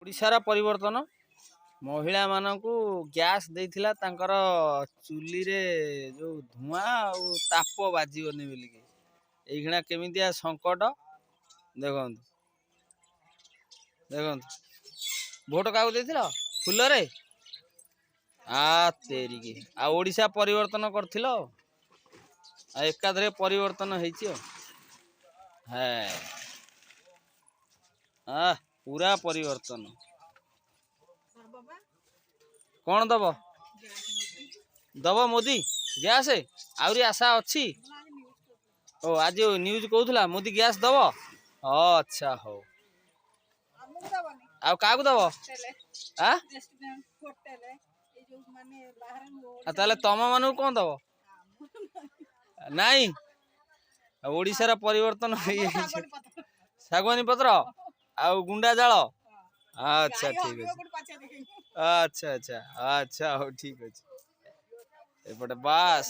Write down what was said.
ओडिशार परिवर्तन महिला मानकू गैस देइथिला तांकर चुली रे जो धुआं और ताप बाजीबनी बोलिके एइखिना केमितिया संकट देखंतु देखंतु भोट काऊ देइथिला फुल रे आ तेरी की आ ओडिशा परिवर्तन करथिलो आ एकाधरे परिवर्तन ହେଇଛି है आ पूरा परिवर्तन कौन दब दब मोदी गैस आउरी आशा अच्छी ओ आज न्यूज कहूला मोदी गैस दब अच्छा हो आ काकू दब आ ताले तम मानू कौन दब नाई ओडिशार परिवर्तन शागवानी पत्र आ गुंडा जाल अच्छा ठीक है अच्छा अच्छा अच्छा हो ठीक अच्छे एपटे बास